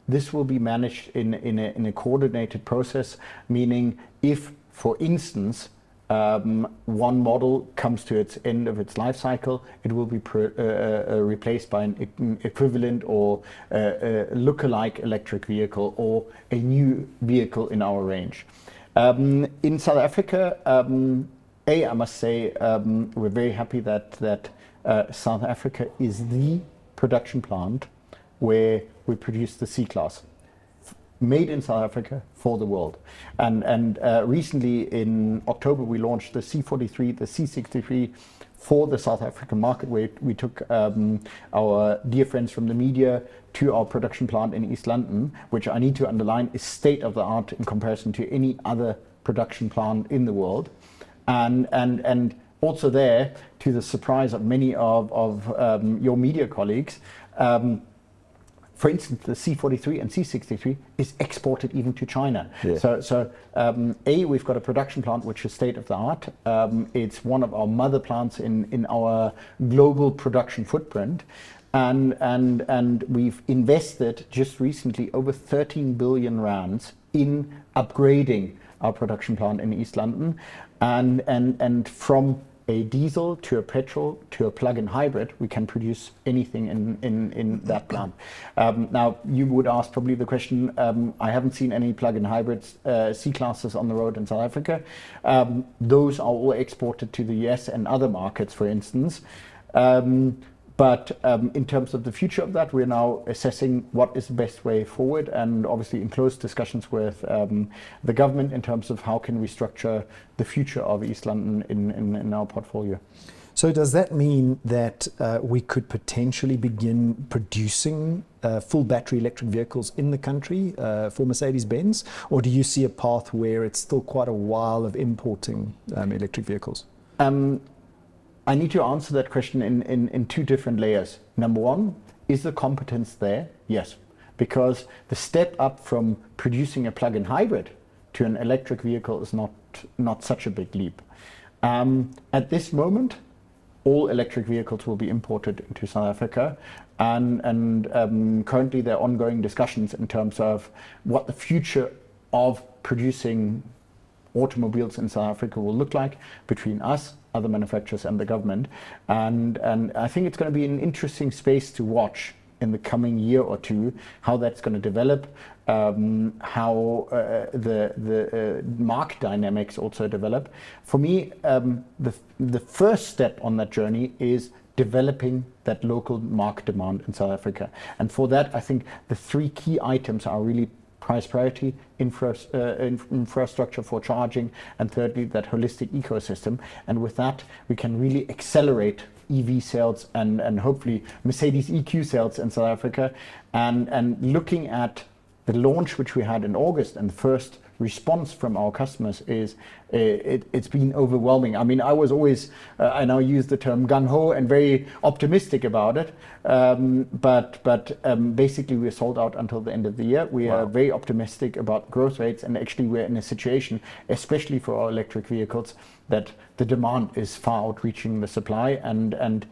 This will be managed in a coordinated process, meaning if, for instance, one model comes to its end of its life cycle, it will be replaced by an equivalent or a look-alike electric vehicle or a new vehicle in our range. In South Africa, I must say we're very happy that South Africa is the production plant where we produce the C-Class, made in South Africa for the world. And recently in October we launched the C43, the C63 for the South African market, where we took our dear friends from the media to our production plant in East London, which I need to underline is state of the art in comparison to any other production plant in the world. And also there, to the surprise of many of your media colleagues, for instance, the C43 and C63 is exported even to China. Yeah. So we've got a production plant which is state of the art. It's one of our mother plants in our global production footprint. And we've invested just recently over 13 billion rands in upgrading our production plant in East London. And from a diesel to a petrol to a plug-in hybrid, we can produce anything in that plant. Now, you would ask probably the question, I haven't seen any plug-in hybrids, C-Classes on the road in South Africa. Those are all exported to the US and other markets, for instance. But in terms of the future of that, we're now assessing what is the best way forward, and obviously in close discussions with the government in terms of how can we structure the future of East London in our portfolio. So does that mean that we could potentially begin producing full battery electric vehicles in the country for Mercedes-Benz, or do you see a path where it's still quite a while of importing electric vehicles? I need to answer that question in two different layers. Number one, is the competence there? Yes, because the step up from producing a plug-in hybrid to an electric vehicle is not such a big leap. At this moment, all electric vehicles will be imported into South Africa, and currently there are ongoing discussions in terms of what the future of producing automobiles in South Africa will look like between us, other manufacturers, and the government. And I think it's going to be an interesting space to watch in the coming year or two, how that's going to develop, how the market dynamics also develop. For me, the first step on that journey is developing that local market demand in South Africa. And for that, I think the three key items are really price parity, infrastructure for charging, and thirdly, that holistic ecosystem. And with that, we can really accelerate EV sales and hopefully Mercedes EQ sales in South Africa. And looking at the launch which we had in August, and the first response from our customers is it's been overwhelming. I mean, I was always, I now use the term gung-ho and very optimistic about it, but basically we're sold out until the end of the year. We are very optimistic about growth rates, and actually we're in a situation, especially for our electric vehicles, that the demand is far outreaching the supply, and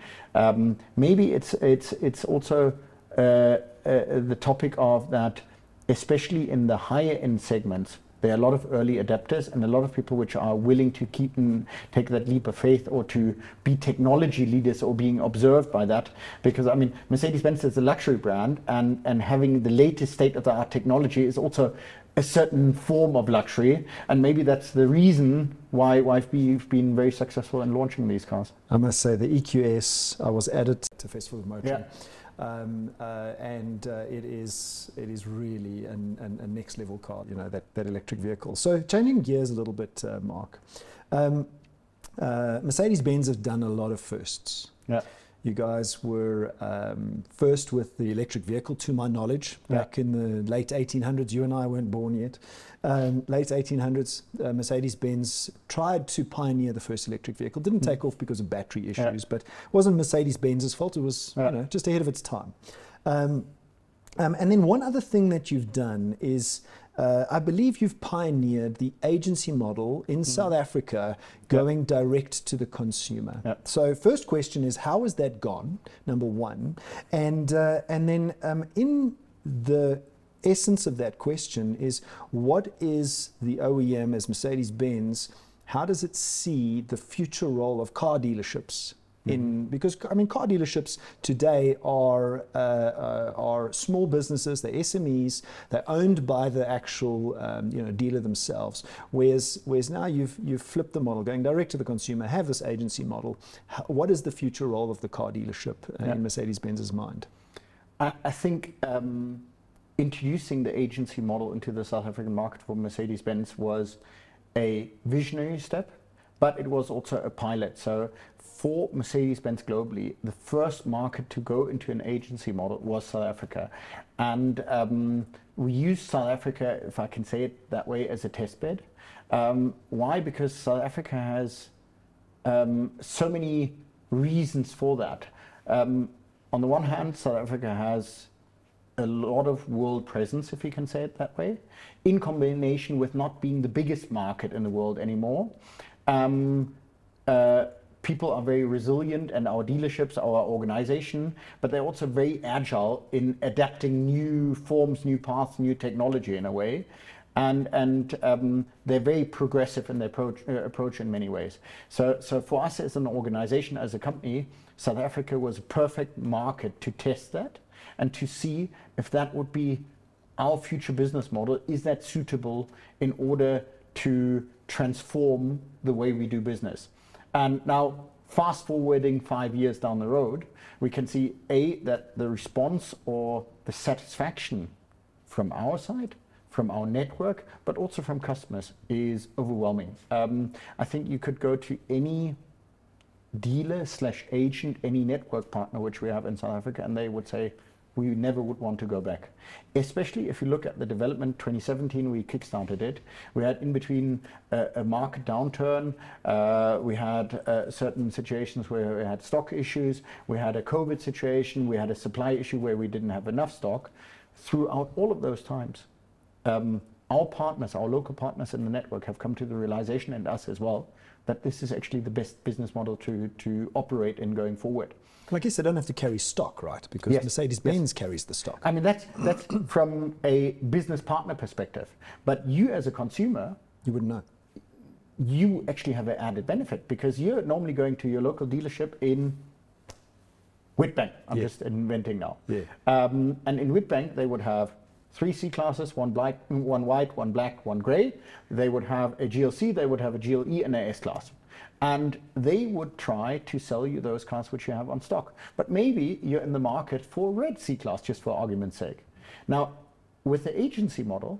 maybe it's also the topic of that, especially in the higher end segments. There are a lot of early adapters and a lot of people which are willing to keep and take that leap of faith, or to be technology leaders, or being observed by that. Because I mean, Mercedes-Benz is a luxury brand, and having the latest state-of-the-art technology is also a certain form of luxury. And maybe that's the reason why we've been very successful in launching these cars. I must say, the EQS, I was added to Festival of Motoring. Yeah. It is really a next level car, you know, that electric vehicle. So changing gears a little bit, Mark, Mercedes-Benz have done a lot of firsts. Yeah. You guys were first with the electric vehicle, to my knowledge, back in the late 1800s. You and I weren't born yet. Late 1800s, Mercedes-Benz tried to pioneer the first electric vehicle. Didn't take off because of battery issues, but it wasn't Mercedes-Benz's fault. It was you know, just ahead of its time. And then one other thing that you've done is, I believe you've pioneered the agency model in South Africa, going direct to the consumer. So first question is, how has that gone, number one? And then in the essence of that question is, what is the OEM as Mercedes-Benz, how does it see the future role of car dealerships because I mean car dealerships today are small businesses, they're SMEs, they're owned by the actual dealer themselves. Whereas now you've flipped the model, going direct to the consumer, have this agency model. What is the future role of the car dealership in Mercedes-Benz's mind? I think introducing the agency model into the South African market for Mercedes-Benz was a visionary step, but it was also a pilot. So for Mercedes-Benz globally, the first market to go into an agency model was South Africa. And we used South Africa, if I can say it that way, as a test bed. Why? Because South Africa has so many reasons for that. On the one hand, South Africa has a lot of world presence, if you can say it that way, in combination with not being the biggest market in the world anymore. People are very resilient, and our dealerships, our organization, but they're also very agile in adapting new forms, new paths, new technology in a way. And they're very progressive in their approach in many ways. So for us as an organization, as a company, South Africa was a perfect market to test that and to see if that would be our future business model. Is that suitable in order to transform the way we do business? And now, fast forwarding 5 years down the road, we can see that the response or the satisfaction from our side, from our network, but also from customers is overwhelming. I think you could go to any dealer/agent, any network partner which we have in South Africa, and they would say, we never would want to go back. Especially if you look at the development, 2017 we kickstarted it. We had in between a market downturn, we had certain situations where we had stock issues, we had a COVID situation, we had a supply issue where we didn't have enough stock. Throughout all of those times, our partners, our local partners in the network have come to the realization, and us as well, that this is actually the best business model to operate in going forward. Well, I guess they don't have to carry stock, right? Because Mercedes-Benz carries the stock. I mean, that's from a business partner perspective. But you as a consumer, you wouldn't know. You actually have an added benefit, because you're normally going to your local dealership in Witbank. I'm just inventing now. Yeah. And in Witbank, they would have 3 C-classes, one white, one black, one grey. They would have a GLC, they would have a GLE, and an S-Class. And they would try to sell you those cars which you have on stock. But maybe you're in the market for a red C-Class, just for argument's sake. Now, with the agency model,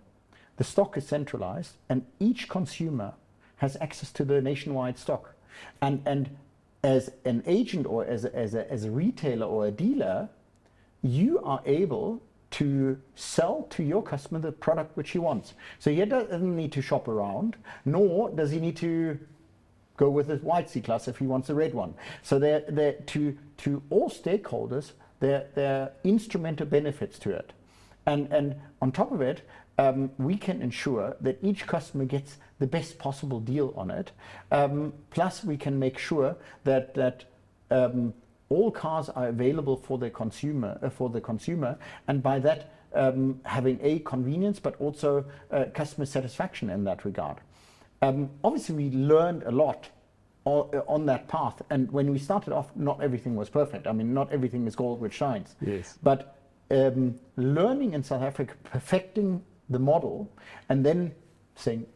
the stock is centralized, and each consumer has access to the nationwide stock. And as an agent or as a retailer or a dealer, you are able to sell to your customer the product which he wants. So he doesn't need to shop around, nor does he need to go with a white C-Class if he wants a red one. So they're to all stakeholders, there are instrumental benefits to it. And on top of it, we can ensure that each customer gets the best possible deal on it. Plus, we can make sure that all cars are available for the consumer, and by that having convenience, but also customer satisfaction in that regard. Obviously, we learned a lot on that path, and when we started off, not everything was perfect. I mean, not everything is gold which shines. Yes. But learning in South Africa, perfecting the model, and then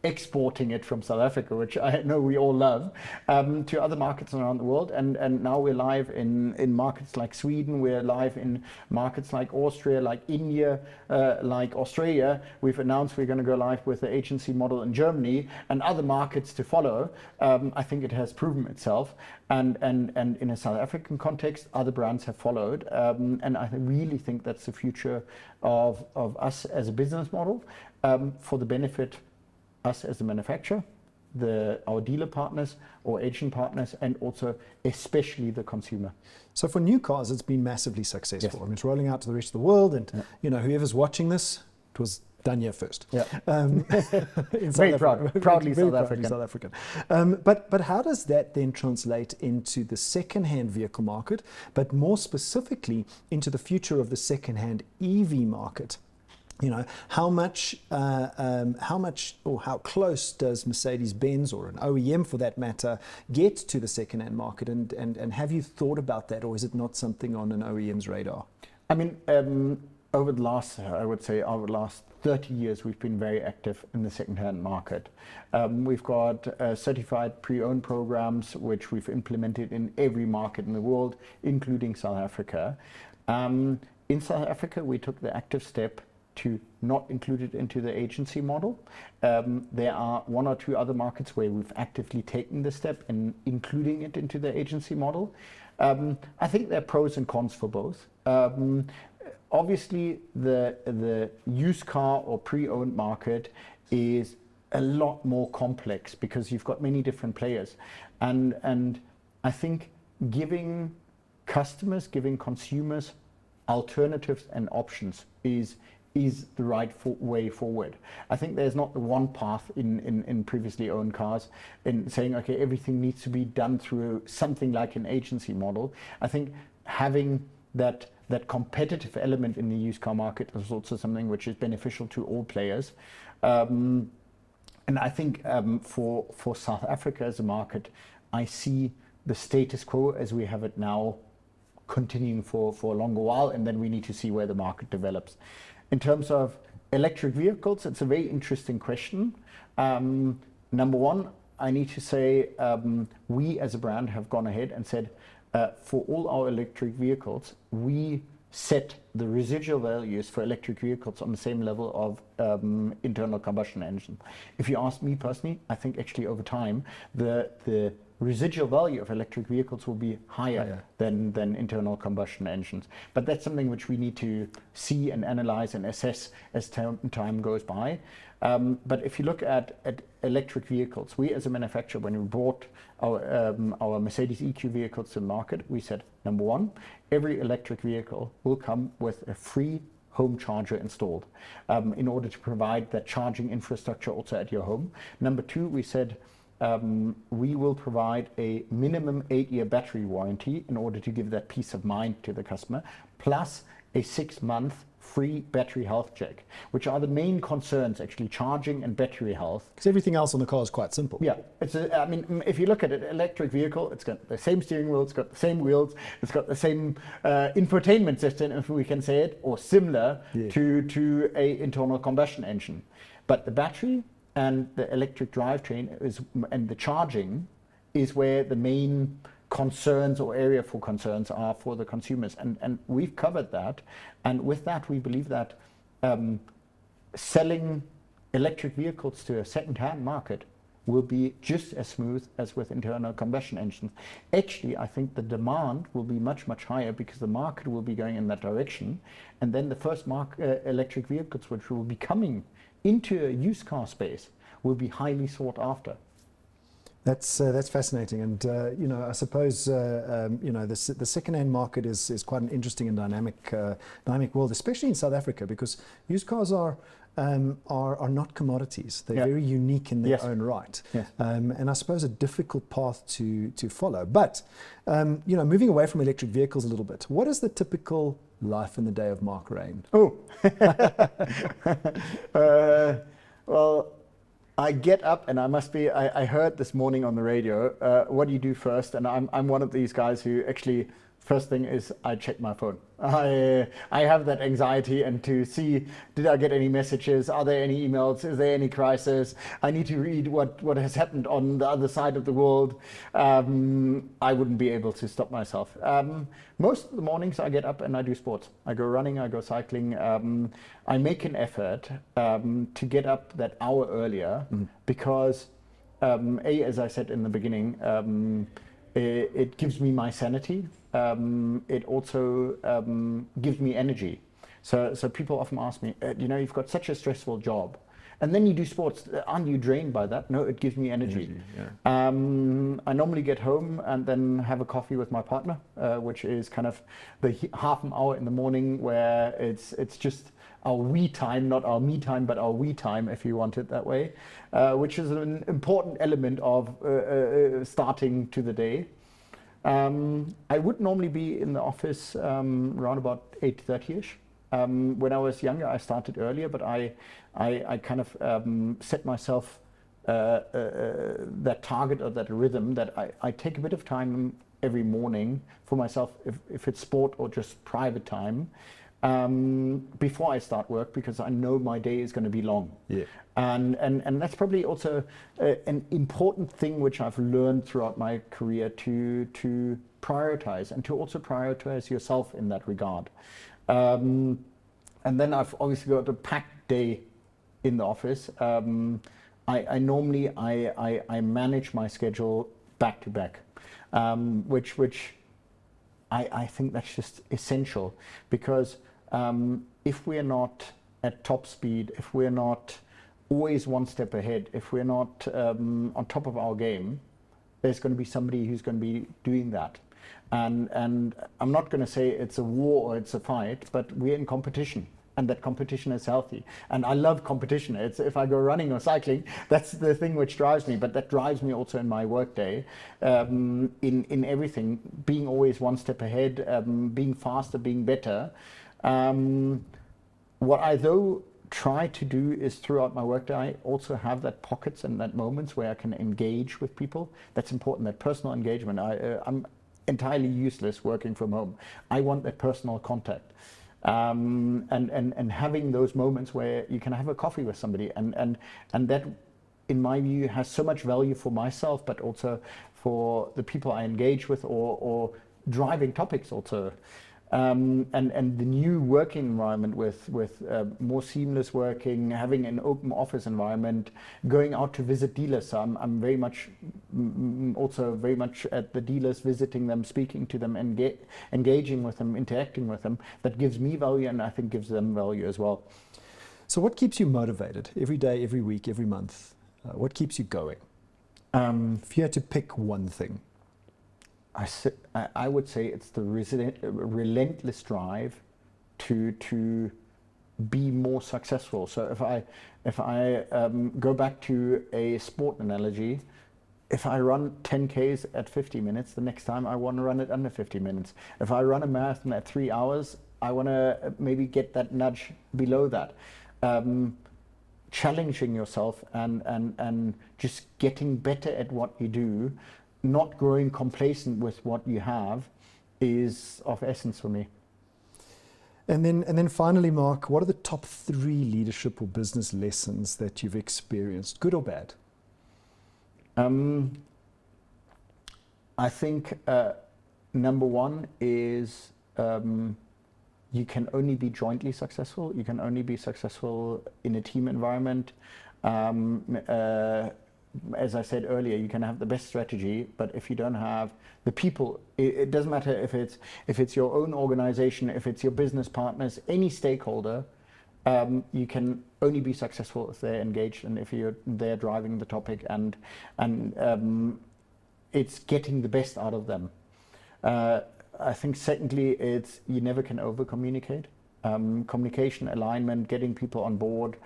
exporting it from South Africa, which I know we all love, to other markets around the world. And now we're live in markets like Sweden, we're live in markets like Austria, like India, like Australia. We've announced we're going to go live with the agency model in Germany, and other markets to follow. I think it has proven itself. And in a South African context, other brands have followed. And I really think that's the future of us as a business model, for the benefit us as a manufacturer, our dealer partners or agent partners, and also especially the consumer. So for new cars, it's been massively successful. Yes. I mean, it's rolling out to the rest of the world, and whoever's watching this, it was done here first. Yeah. Very proudly South African. But how does that then translate into the second-hand vehicle market, but more specifically into the future of the second-hand EV market? how much or how close does Mercedes-Benz, or an OEM for that matter, get to the second-hand market? And have you thought about that, or is it not something on an OEM's radar? I mean, over the last 30 years, we've been very active in the second-hand market. We've got certified pre-owned programs, which we've implemented in every market in the world, including South Africa. In South Africa, we took the active step to not include it into the agency model. There are one or two other markets where we've actively taken the step and including it into the agency model. I think there are pros and cons for both. Obviously, the used car or pre-owned market is a lot more complex because you've got many different players. And I think giving customers, giving consumers alternatives and options is the right way forward. I think there's not the one path in previously owned cars in saying, okay, everything needs to be done through something like an agency model. I think having that competitive element in the used car market is also something which is beneficial to all players. And I think for South Africa as a market, I see the status quo as we have it now continuing for a longer while, and then we need to see where the market develops. In terms of electric vehicles, it's a very interesting question. Number one, I need to say we as a brand have gone ahead and said for all our electric vehicles, we set the residual values for electric vehicles on the same level of internal combustion engine. If you ask me personally, I think actually over time the residual value of electric vehicles will be higher than internal combustion engines. But that's something which we need to see and analyze and assess as time goes by. But if you look at electric vehicles, we as a manufacturer, when we brought our Mercedes EQ vehicles to the market, we said, number one, every electric vehicle will come with a free home charger installed in order to provide that charging infrastructure also at your home. Number two, we said, we will provide a minimum 8-year battery warranty in order to give that peace of mind to the customer, plus a 6-month free battery health check, which are the main concerns, actually, charging and battery health. Because everything else on the car is quite simple. Yeah, I mean, if you look at an electric vehicle, it's got the same steering wheel, it's got the same wheels, it's got the same infotainment system, if we can say it, or similar to a internal combustion engine. But the battery and the electric drivetrain and the charging is where the main concerns or area for concerns are for the consumers. And we've covered that. And with that, we believe that selling electric vehicles to a second-hand market will be just as smooth as with internal combustion engines. Actually, I think the demand will be much, much higher because the market will be going in that direction. And then the first electric vehicles which will be coming into a used car space will be highly sought after. That's fascinating, and I suppose the second-hand market is quite an interesting and dynamic world, especially in South Africa, because used cars are not commodities. They're very unique in their own right, and I suppose a difficult path to follow. But moving away from electric vehicles a little bit, what is the typical life in the day of Mark Raine? Oh, well, I get up and I heard this morning on the radio, what do you do first? And I'm one of these guys who actually, first thing is I check my phone. I have that anxiety and to see, did I get any messages? Are there any emails? Is there any crisis? I need to read what has happened on the other side of the world. I wouldn't be able to stop myself. Most of the mornings I get up and I do sports. I go running, I go cycling. I make an effort to get up that hour earlier because, as I said in the beginning, it gives me my sanity. It also gives me energy. So people often ask me, you've got such a stressful job, and then you do sports. Aren't you drained by that? No, it gives me energy. I normally get home and then have a coffee with my partner, which is kind of the half an hour in the morning where it's just our we time, not our me time, but our we time, if you want it that way, which is an important element of starting to the day. I would normally be in the office around about 8:30ish. When I was younger, I started earlier, but I kind of set myself that target or that rhythm that I take a bit of time every morning for myself, if it's sport or just private time, before I start work, because I know my day is going to be long. Yeah. And that's probably also an important thing which I've learned throughout my career, to prioritize, and to also prioritize yourself in that regard. And then I've obviously got a packed day in the office. I normally manage my schedule back to back, which I think that's just essential, because if we're not at top speed, if we're not always one step ahead, if we're not on top of our game, there's going to be somebody who's going to be doing that. And I'm not going to say it's a war or it's a fight, but we're in competition, and that competition is healthy. And I love competition. It's, if I go running or cycling, that's the thing which drives me, but that drives me also in my workday, in everything, being always one step ahead, being faster, being better. What I though try to do is, throughout my workday, I also have that pockets and that moments where I can engage with people. That's important, that personal engagement. I'm entirely useless working from home. I want that personal contact. And having those moments where you can have a coffee with somebody, and that, in my view, has so much value for myself, but also for the people I engage with, or driving topics also. And the new working environment with more seamless working, having an open office environment, going out to visit dealers. So I'm very much also very much at the dealers, visiting them, speaking to them, and engaging with them, interacting with them. That gives me value, and I think gives them value as well. So what keeps you motivated every day, every week, every month? What keeps you going? If you had to pick one thing. I would say it's the relentless drive to be more successful. So if I go back to a sport analogy, if I run 10 Ks at 50 minutes, the next time I want to run it under 50 minutes. If I run a marathon at 3 hours, I want to maybe get that nudge below that. Challenging yourself and just getting better at what you do, not growing complacent with what you have, is of essence for me. And then finally, Mark, what are the top 3 leadership or business lessons that you've experienced, good or bad? I think number 1 is you can only be jointly successful. You can only be successful in a team environment. As I said earlier, you can have the best strategy, but if you don't have the people, it doesn't matter if it's your own organization, if it's your business partners, any stakeholder, you can only be successful if they're engaged and if they're driving the topic, and it's getting the best out of them. I think secondly, it's you never can over communicate. Communication, alignment, getting people on board.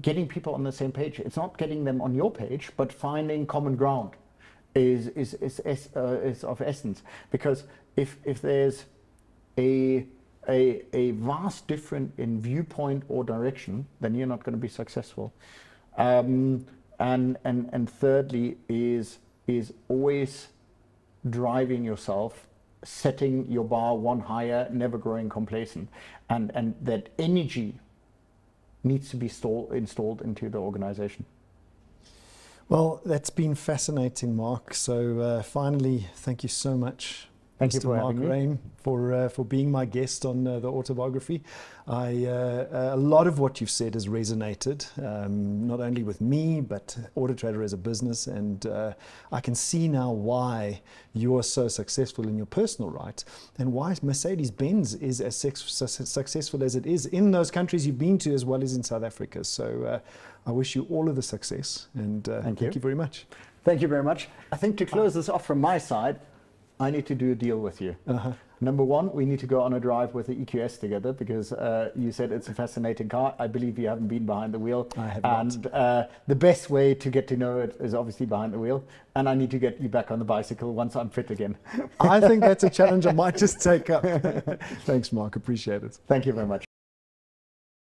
Getting people on the same page. It's not getting them on your page, but finding common ground is of essence. Because if there's a vast difference in viewpoint or direction, then you're not going to be successful. And thirdly is always driving yourself, setting your bar one higher, never growing complacent, and that energy needs to be installed into the organization. Well, that's been fascinating, Mark. So finally, thank you so much, Thank you for Mark Raine, for being my guest on the Autobiography. A lot of what you've said has resonated, not only with me, but AutoTrader as a business. And I can see now why you are so successful in your personal right, and why Mercedes-Benz is as successful as it is in those countries you've been to, as well as in South Africa. So I wish you all of the success, and thank you very much. Thank you very much. I think to close this off from my side, I need to do a deal with you. Number one, we need to go on a drive with the EQS together, because you said it's a fascinating car. I believe you haven't been behind the wheel. I have and not. The best way to get to know it is obviously behind the wheel. And I need to get you back on the bicycle once I'm fit again. I think that's a challenge I might just take up. Thanks, Mark. Appreciate it. Thank you very much.